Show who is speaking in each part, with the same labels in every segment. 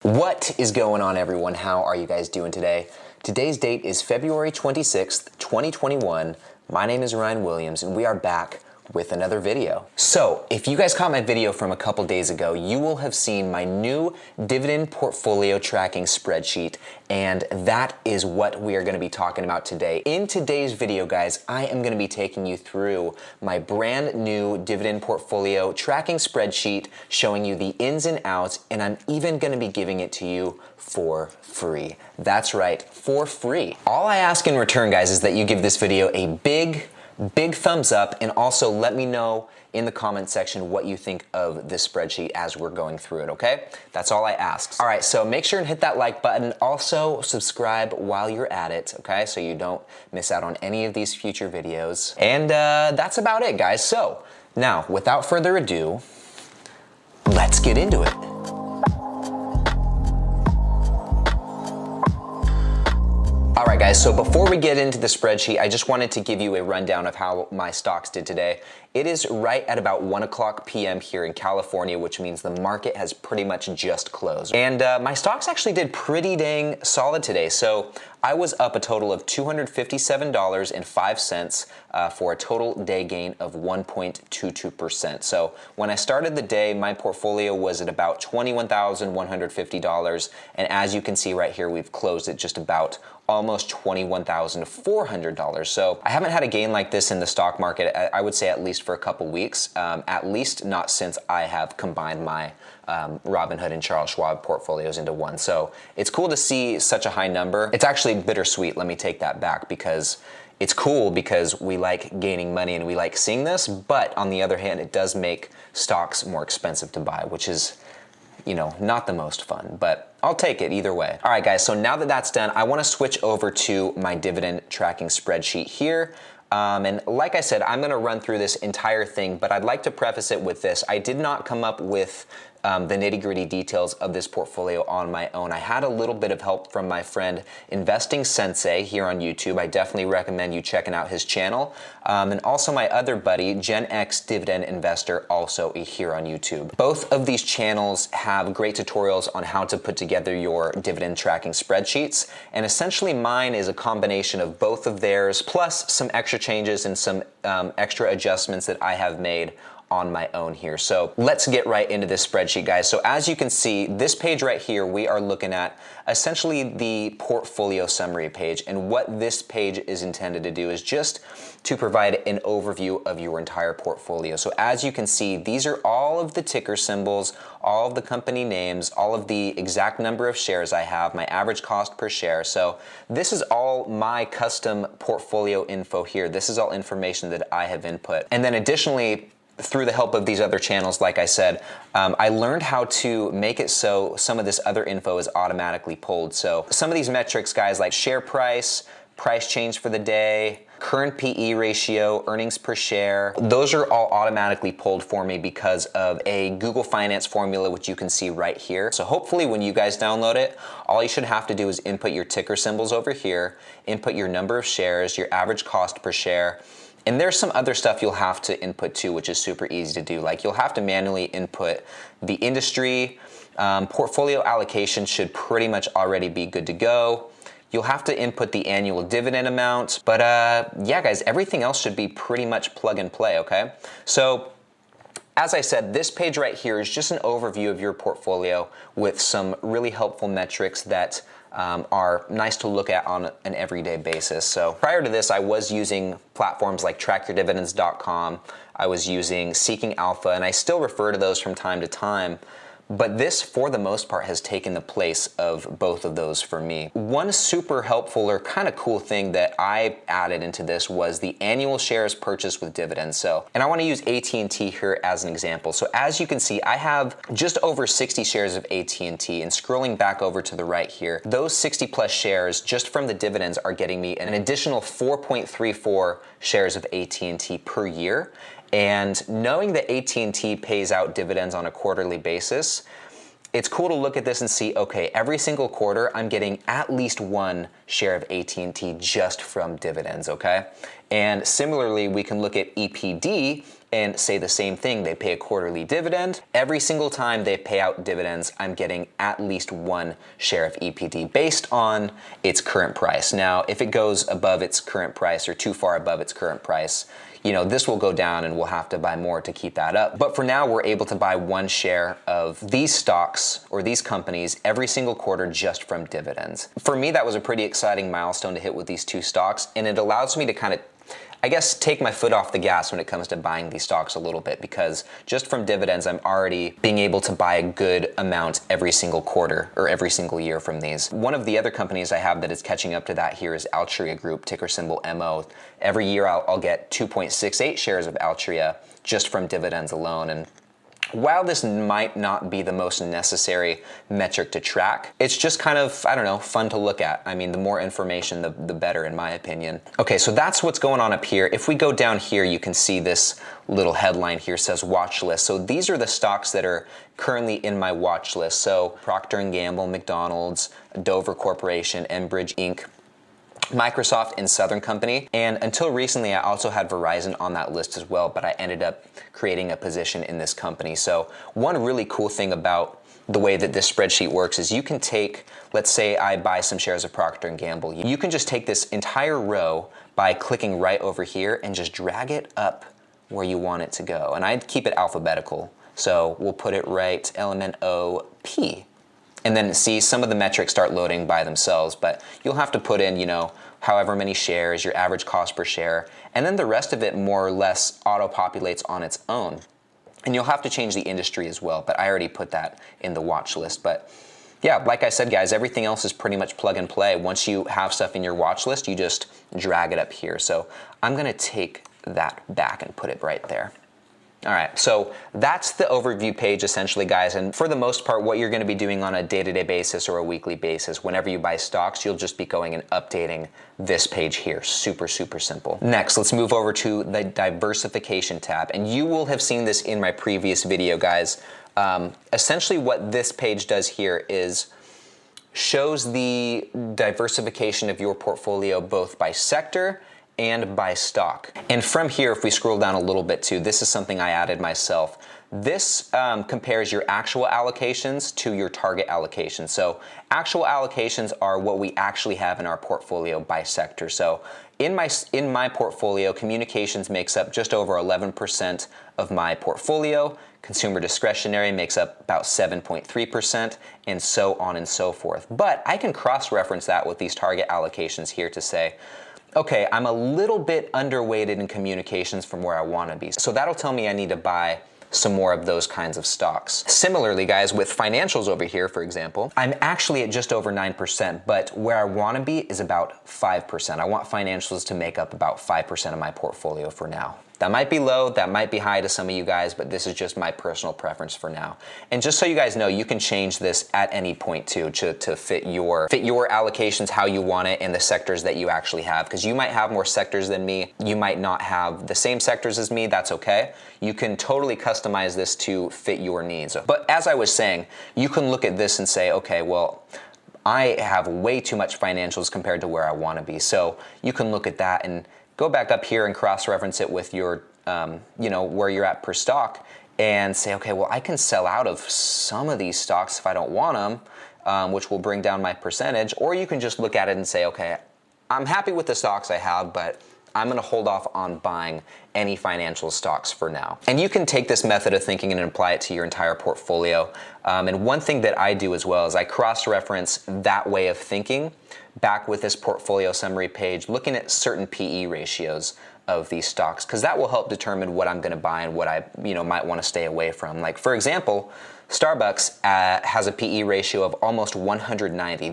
Speaker 1: What is going on, everyone? How are you guys doing today? Today's date is February 26th, 2021. My name is Ryan Williams, and we are back with another video. So, if you guys caught my video from a couple days ago, you will have seen my new dividend portfolio tracking spreadsheet, and that is what we are going to be talking about today. In today's video, guys, I am going to be taking you through my brand new dividend portfolio tracking spreadsheet, showing you the ins and outs, and I'm even going to be giving it to you for free. That's right, for free. All I ask in return, guys, is that you give this video a big thumbs up, and also let me know in the comment section what you think of this spreadsheet as we're going through it, okay? That's all I ask. All right, so make sure and hit that like button. Also subscribe while you're at it, okay? So you don't miss out on any of these future videos. And that's about it, guys. So now, without further ado, let's get into it. All right, guys, so before we get into the spreadsheet, I just wanted to give you a rundown of how my stocks did today. It is right at about 1 o'clock p.m. here in California, which means the market has pretty much just closed. And my stocks actually did pretty dang solid today. So I was up a total of $257.05 for a total day gain of 1.22%. So when I started the day, my portfolio was at about $21,150. And as you can see right here, we've closed at just about almost $21,400. So I haven't had a gain like this in the stock market, I would say at least for a couple weeks, at least not since I have combined my Robinhood and Charles Schwab portfolios into one. So it's cool to see such a high number. It's actually bittersweet, let me take that back, because it's cool because we like gaining money and we like seeing this, but on the other hand, it does make stocks more expensive to buy, which is, you know, not the most fun, but I'll take it either way. All right, guys, so now that that's done, I wanna switch over to my dividend tracking spreadsheet here. And like I said, I'm gonna run through this entire thing, but I'd like to preface it with this. I did not come up with the nitty-gritty details of this portfolio on my own. I had a little bit of help from my friend Investing Sensei here on YouTube. I definitely recommend you checking out his channel. And also my other buddy, GenExDividendInvestor, also here on YouTube. Both of these channels have great tutorials on how to put together your dividend tracking spreadsheets. And essentially mine is a combination of both of theirs, plus some extra changes and some extra adjustments that I have made on my own here. So let's get right into this spreadsheet, guys. So as you can see, this page right here, we are looking at essentially the portfolio summary page. And what this page is intended to do is just to provide an overview of your entire portfolio. So as you can see, these are all of the ticker symbols, all of the company names, all of the exact number of shares I have, my average cost per share. So this is all my custom portfolio info here. This is all information that I have input. And then additionally, through the help of these other channels, like I said, I learned how to make it so some of this other info is automatically pulled. So some of these metrics, guys, like share price, price change for the day, current PE ratio, earnings per share, those are all automatically pulled for me because of a Google Finance formula, which you can see right here. So hopefully when you guys download it, all you should have to do is input your ticker symbols over here, input your number of shares, your average cost per share, and there's some other stuff you'll have to input too, which is super easy to do. Like you'll have to manually input the industry, portfolio allocation should pretty much already be good to go. You'll have to input the annual dividend amount, but yeah, guys, everything else should be pretty much plug and play, okay? So as I said, this page right here is just an overview of your portfolio with some really helpful metrics that are nice to look at on an everyday basis. So prior to this, I was using platforms like trackyourdividends.com. I was using Seeking Alpha, and I still refer to those from time to time. But this, for the most part, has taken the place of both of those for me. One super helpful or kind of cool thing that I added into this was the annual shares purchased with dividends. So, and I want to use AT&T here as an example. So as you can see, I have just over 60 shares of AT&T, and scrolling back over to the right here, those 60 plus shares just from the dividends are getting me an additional 4.34 shares of AT&T per year. And knowing that AT&T pays out dividends on a quarterly basis, it's cool to look at this and see, okay, every single quarter I'm getting at least one share of AT&T just from dividends, okay? And similarly, we can look at EPD, and say the same thing. They pay a quarterly dividend. Every single time they pay out dividends, I'm getting at least one share of EPD based on its current price. Now, if it goes above its current price or too far above its current price, this will go down and we'll have to buy more to keep that up. But for now, we're able to buy one share of these stocks or these companies every single quarter just from dividends. For me, that was a pretty exciting milestone to hit with these two stocks, and it allows me to kind of, I guess, take my foot off the gas when it comes to buying these stocks a little bit, because just from dividends, I'm already being able to buy a good amount every single quarter or every single year from these. One of the other companies I have that is catching up to that here is Altria Group, ticker symbol MO. Every year I'll get 2.68 shares of Altria just from dividends alone. And while this might not be the most necessary metric to track, it's just kind of, I don't know, fun to look at. I mean, the more information, the better, in my opinion. Okay, so that's what's going on up here. If we go down here, you can see this little headline here says watch list. So these are the stocks that are currently in my watch list. So Procter & Gamble, McDonald's, Dover Corporation, Enbridge Inc., Microsoft, and Southern Company. And until recently, I also had Verizon on that list as well, but I ended up creating a position in this company. So one really cool thing about the way that this spreadsheet works is you can take, let's say I buy some shares of Procter & Gamble. You can just take this entire row by clicking right over here and just drag it up where you want it to go. And I'd keep it alphabetical. So we'll put it right, LMNOP. And then see some of the metrics start loading by themselves, but you'll have to put in, however many shares, your average cost per share, and then the rest of it more or less auto-populates on its own. And you'll have to change the industry as well, but I already put that in the watch list. But yeah, like I said, guys, everything else is pretty much plug and play. Once you have stuff in your watch list, you just drag it up here. So I'm gonna take that back and put it right there. All right, so that's the overview page essentially, guys. And for the most part, what you're gonna be doing on a day-to-day basis or a weekly basis, whenever you buy stocks, you'll just be going and updating this page here. Super, super simple. Next, let's move over to the diversification tab. And you will have seen this in my previous video, guys. Essentially what this page does here is shows the diversification of your portfolio both by sector and by stock. And from here, if we scroll down a little bit too, this is something I added myself. This compares your actual allocations to your target allocations. So actual allocations are what we actually have in our portfolio by sector. So in my portfolio, communications makes up just over 11% of my portfolio. Consumer discretionary makes up about 7.3%, and so on and so forth. But I can cross-reference that with these target allocations here to say, okay, I'm a little bit underweighted in communications from where I want to be. So that'll tell me I need to buy some more of those kinds of stocks. Similarly, guys, with financials over here, for example, I'm actually at just over 9%, but where I want to be is about 5%. I want financials to make up about 5% of my portfolio for now. That might be low, that might be high to some of you guys, but this is just my personal preference for now. And just so you guys know, you can change this at any point too to fit your allocations how you want it and the sectors that you actually have, because you might have more sectors than me. You might not have the same sectors as me, that's okay. You can totally customize this to fit your needs. But as I was saying, you can look at this and say, okay, well, I have way too much financials compared to where I want to be. So you can look at that and go back up here and cross-reference it with your, where you're at per stock and say, okay, well, I can sell out of some of these stocks if I don't want them, which will bring down my percentage. Or you can just look at it and say, okay, I'm happy with the stocks I have, but I'm gonna hold off on buying any financial stocks for now. And you can take this method of thinking and apply it to your entire portfolio. And one thing that I do as well is I cross-reference that way of thinking back with this portfolio summary page, looking at certain PE ratios of these stocks, because that will help determine what I'm gonna buy and what I might wanna stay away from. Like for example, Starbucks has a PE ratio of almost 190.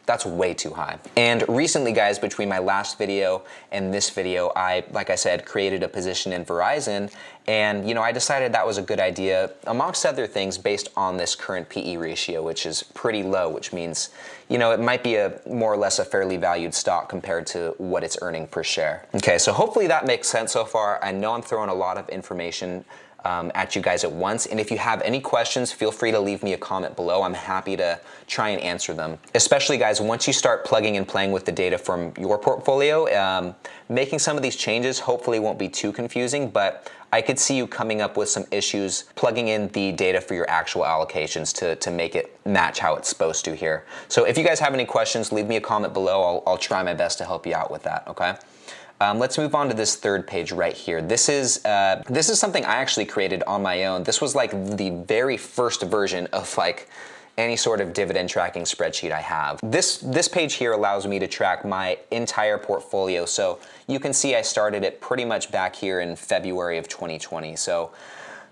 Speaker 1: That's way too high. And recently, guys, between my last video and this video, I, like I said, created a position in Verizon, and I decided that was a good idea, amongst other things, based on this current PE ratio, which is pretty low, which means, it might be a more or less a fairly valued stock compared to what it's earning per share. Okay, so hopefully that makes sense so far. I know I'm throwing a lot of information at you guys at once. And if you have any questions, feel free to leave me a comment below. I'm happy to try and answer them. Especially guys, once you start plugging and playing with the data from your portfolio, making some of these changes hopefully won't be too confusing, but I could see you coming up with some issues plugging in the data for your actual allocations to make it match how it's supposed to here. So if you guys have any questions, leave me a comment below. I'll try my best to help you out with that, okay? Let's move on to this third page right here. This is something I actually created on my own. This was like the very first version of like any sort of dividend tracking spreadsheet I have. This page here allows me to track my entire portfolio. So you can see I started it pretty much back here in February of 2020. So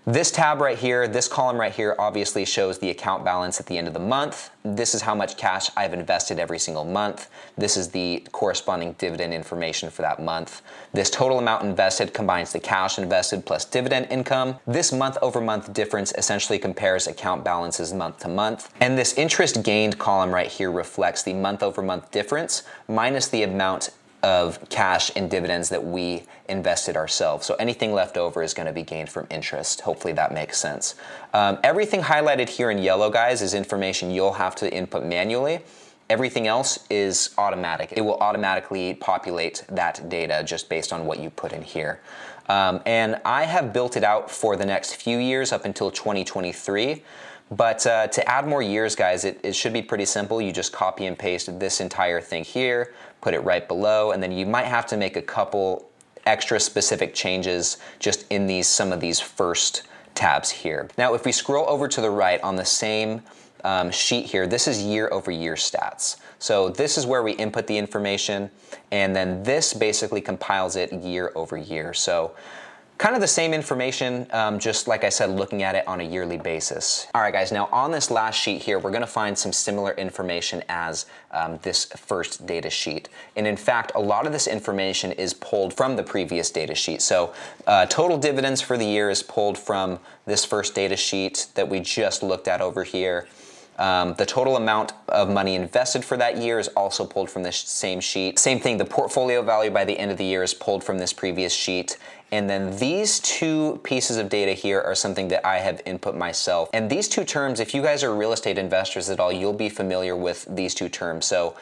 Speaker 1: this tab right here, this column right here obviously shows the account balance at the end of the month. This is how much cash I've invested every single month. This is the corresponding dividend information for that month. This total amount invested combines the cash invested plus dividend income. This month-over-month difference essentially compares account balances month to month. And this interest gained column right here reflects the month-over-month difference minus the amount of cash and dividends that we invested ourselves. So anything left over is going to be gained from interest. Hopefully that makes sense. Everything highlighted here in yellow, guys, is information you'll have to input manually. Everything else is automatic. It will automatically populate that data just based on what you put in here. And I have built it out for the next few years up until 2023. But to add more years, guys, it should be pretty simple. You just copy and paste this entire thing here, put it right below, and then you might have to make a couple extra specific changes just in some of these first tabs here. Now, if we scroll over to the right on the same sheet here, this is year-over-year stats. So this is where we input the information, and then this basically compiles it year over year. So kind of the same information, just like I said, looking at it on a yearly basis. All right, guys, now on this last sheet here, we're gonna find some similar information as this first data sheet. And in fact, a lot of this information is pulled from the previous data sheet. So total dividends for the year is pulled from this first data sheet that we just looked at over here. The total amount of money invested for that year is also pulled from this same sheet. Same thing, the portfolio value by the end of the year is pulled from this previous sheet. And then these two pieces of data here are something that I have input myself. And these two terms, if you guys are real estate investors at all, you'll be familiar with these two terms. So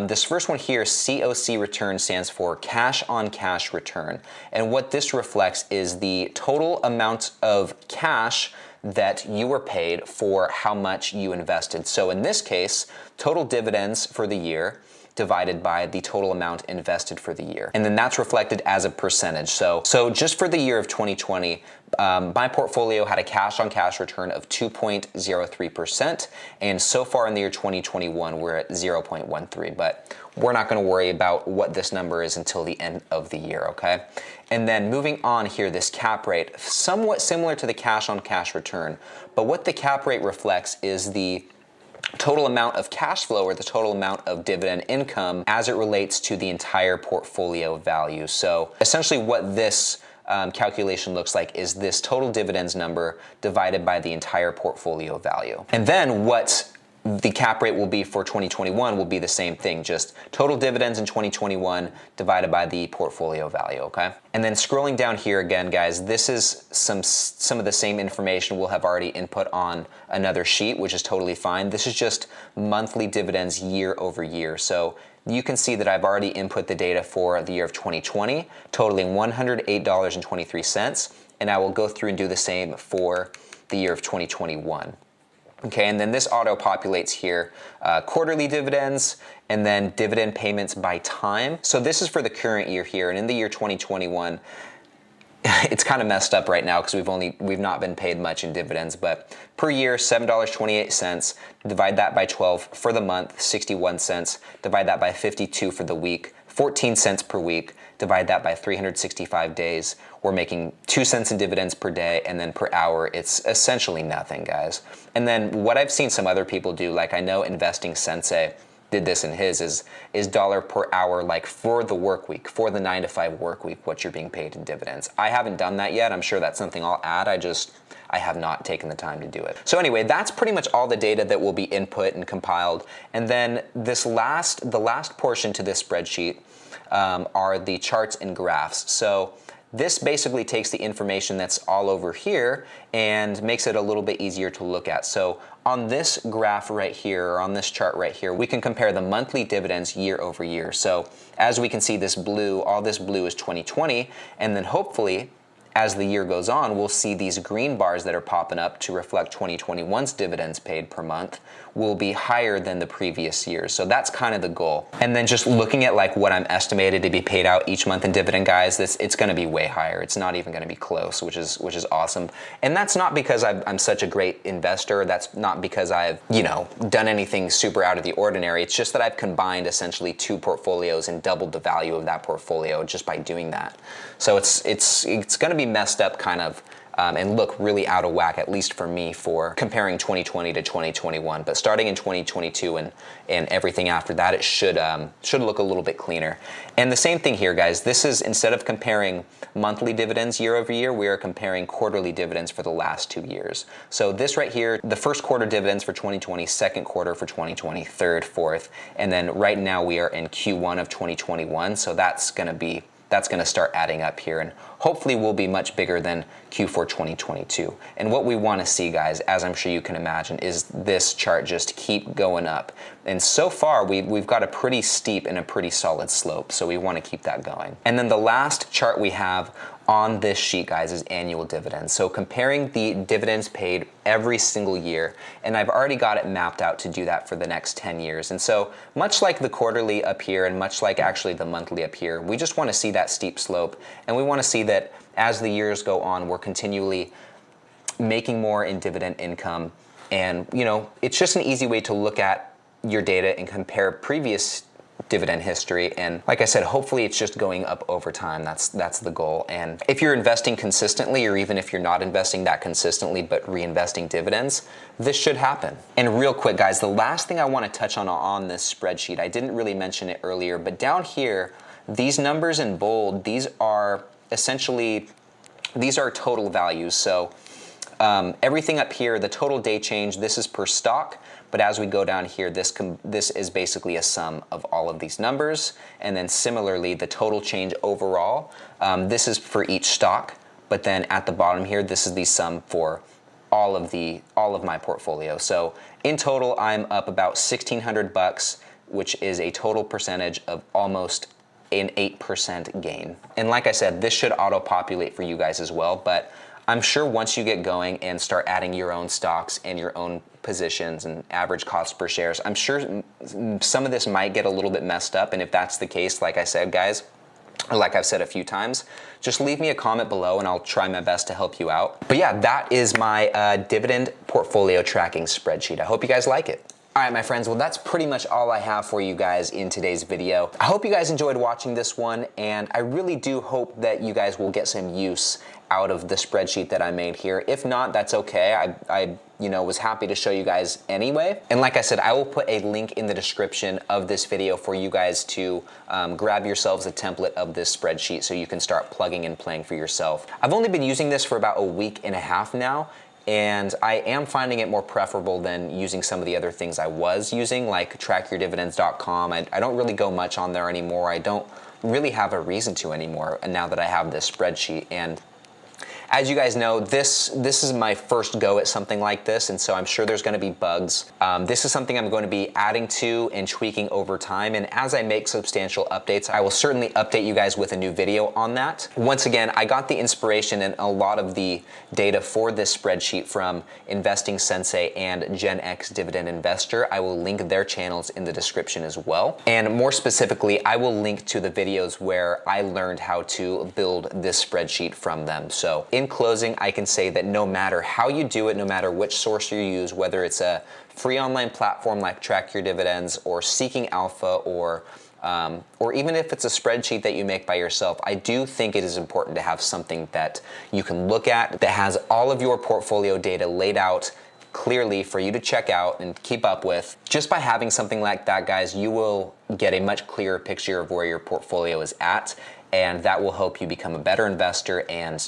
Speaker 1: this first one here, COC return, stands for cash on cash return. And what this reflects is the total amount of cash that you were paid for how much you invested. So in this case, total dividends for the year divided by the total amount invested for the year. And then that's reflected as a percentage. So just for the year of 2020, my portfolio had a cash on cash return of 2.03%. And so far in the year 2021, we're at 0.13. But we're not gonna worry about what this number is until the end of the year, okay? And then moving on here, this cap rate, somewhat similar to the cash on cash return, but what the cap rate reflects is the total amount of cash flow or the total amount of dividend income as it relates to the entire portfolio value. So essentially what this calculation looks like is this total dividends number divided by the entire portfolio value. And then what the cap rate will be for 2021 will be the same thing, just total dividends in 2021 divided by the portfolio value, okay? And then scrolling down here again, guys, this is some of the same information we'll have already input on another sheet, which is totally fine. This is just monthly dividends year over year. So you can see that I've already input the data for the year of 2020, totaling $108.23, and I will go through and do the same for the year of 2021. Okay, and then this auto-populates here, quarterly dividends, and then dividend payments by time. So this is for the current year here, and in the year 2021, it's kind of messed up right now because we've not been paid much in dividends, but per year, $7.28, divide that by 12 for the month, 61 cents, divide that by 52 for the week, 14 cents per week, divide that by 365 days, we're making 2 cents in dividends per day, and then per hour, it's essentially nothing, guys. And then what I've seen some other people do, like I know Investing Sensei did this in his, is dollar per hour, like for the work week, for the 9 to 5 work week, what you're being paid in dividends. I haven't done that yet. I'm sure that's something I'll add. I have not taken the time to do it. So anyway, that's pretty much all the data that will be input and compiled. And then the last portion to this spreadsheet are the charts and graphs. So this basically takes the information that's all over here and makes it a little bit easier to look at. So on this graph right here, or on this chart right here, we can compare the monthly dividends year over year. So as we can see, this blue, all this blue is 2020, and then hopefully as the year goes on, we'll see these green bars that are popping up to reflect 2021's dividends paid per month will be higher than the previous years. So that's kind of the goal. And then just looking at like what I'm estimated to be paid out each month in dividend, guys, it's going to be way higher. It's not even going to be close, which is awesome. And that's not because I'm such a great investor. That's not because I've, done anything super out of the ordinary. It's just that I've combined essentially two portfolios and doubled the value of that portfolio just by doing that. So it's going to be messed up kind of and look really out of whack, at least for me, for comparing 2020 to 2021. But starting in 2022 and everything after that, it should look a little bit cleaner. And the same thing here, guys. This is, instead of comparing monthly dividends year over year, we are comparing quarterly dividends for the last 2 years. So this right here, the first quarter dividends for 2020, second quarter for 2020, third, fourth, and then right now we are in Q1 of 2021. So that's going to start adding up here, and hopefully will be much bigger than Q4 2022. And what we want to see, guys, as I'm sure you can imagine, is this chart just keep going up. And so far, we've got a pretty steep and a pretty solid slope, so we want to keep that going. And then the last chart we have on this sheet, guys, is annual dividends. So comparing the dividends paid every single year, and I've already got it mapped out to do that for the next 10 years. And so much like the quarterly up here and much like actually the monthly up here, we just want to see that steep slope, and we want to see that as the years go on, we're continually making more in dividend income. And it's just an easy way to look at your data and compare previous dividend history, and like I said, hopefully it's just going up over time. That's the goal. And if you're investing consistently, or even if you're not investing that consistently but reinvesting dividends, this should happen. And real quick, guys, the last thing I want to touch on this spreadsheet, I didn't really mention it earlier, but down here, these numbers in bold, these are total values. So everything up here, the total day change, this is per stock. But as we go down here, this is basically a sum of all of these numbers. And then similarly, the total change overall, this is for each stock. But then at the bottom here, this is the sum for all of my portfolio. So in total, I'm up about $1,600, which is a total percentage of almost an 8% gain. And like I said, this should auto-populate for you guys as well. But I'm sure once you get going and start adding your own stocks and your own positions and average cost per shares, I'm sure some of this might get a little bit messed up. And if that's the case, like I said, guys, or like I've said a few times, just leave me a comment below and I'll try my best to help you out. But yeah, that is my dividend portfolio tracking spreadsheet. I hope you guys like it. All right, my friends, well, that's pretty much all I have for you guys in today's video. I hope you guys enjoyed watching this one, and I really do hope that you guys will get some use out of the spreadsheet that I made here. If not, that's okay. I was happy to show you guys anyway. And like I said, I will put a link in the description of this video for you guys to grab yourselves a template of this spreadsheet so you can start plugging and playing for yourself. I've only been using this for about a week and a half now, and I am finding it more preferable than using some of the other things I was using, like trackyourdividends.com. I don't really go much on there anymore. I don't really have a reason to anymore now that I have this spreadsheet. And as you guys know, this is my first go at something like this, and so I'm sure there's going to be bugs. This is something I'm going to be adding to and tweaking over time, and as I make substantial updates, I will certainly update you guys with a new video on that. Once again, I got the inspiration and a lot of the data for this spreadsheet from Investing Sensei and GenExDividendInvestor. I will link their channels in the description as well. And more specifically, I will link to the videos where I learned how to build this spreadsheet from them. So in closing, I can say that no matter how you do it, no matter which source you use, whether it's a free online platform like Track Your Dividends or Seeking Alpha, or even if it's a spreadsheet that you make by yourself, I do think it is important to have something that you can look at that has all of your portfolio data laid out clearly for you to check out and keep up with. Just by having something like that, guys, you will get a much clearer picture of where your portfolio is at, and that will help you become a better investor and,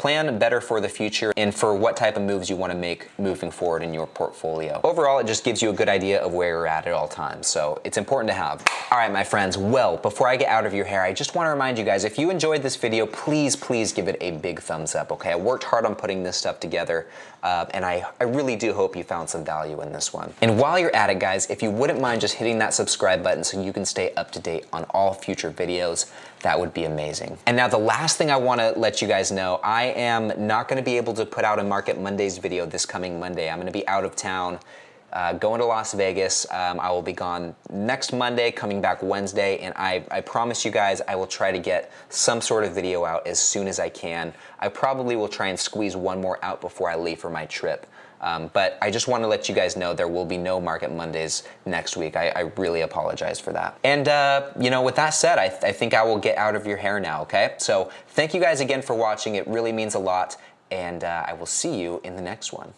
Speaker 1: plan better for the future and for what type of moves you want to make moving forward in your portfolio. Overall, it just gives you a good idea of where you're at all times, so it's important to have. All right, my friends, well, before I get out of your hair, I just want to remind you guys, if you enjoyed this video, please give it a big thumbs up, okay? I worked hard on putting this stuff together, and I really do hope you found some value in this one. And while you're at it, guys, if you wouldn't mind just hitting that subscribe button so you can stay up to date on all future videos, that would be amazing. And now the last thing I want to let you guys know, I am not going to be able to put out a Market Mondays video this coming Monday. I'm going to be out of town, going to Las Vegas. I will be gone next Monday, coming back Wednesday, and I promise you guys I will try to get some sort of video out as soon as I can. I probably will try and squeeze one more out before I leave for my trip. But I just want to let you guys know there will be no Market Mondays next week. I really apologize for that. And, you know, with that said, I think I will get out of your hair now, okay? So thank you guys again for watching. It really means a lot, and I will see you in the next one.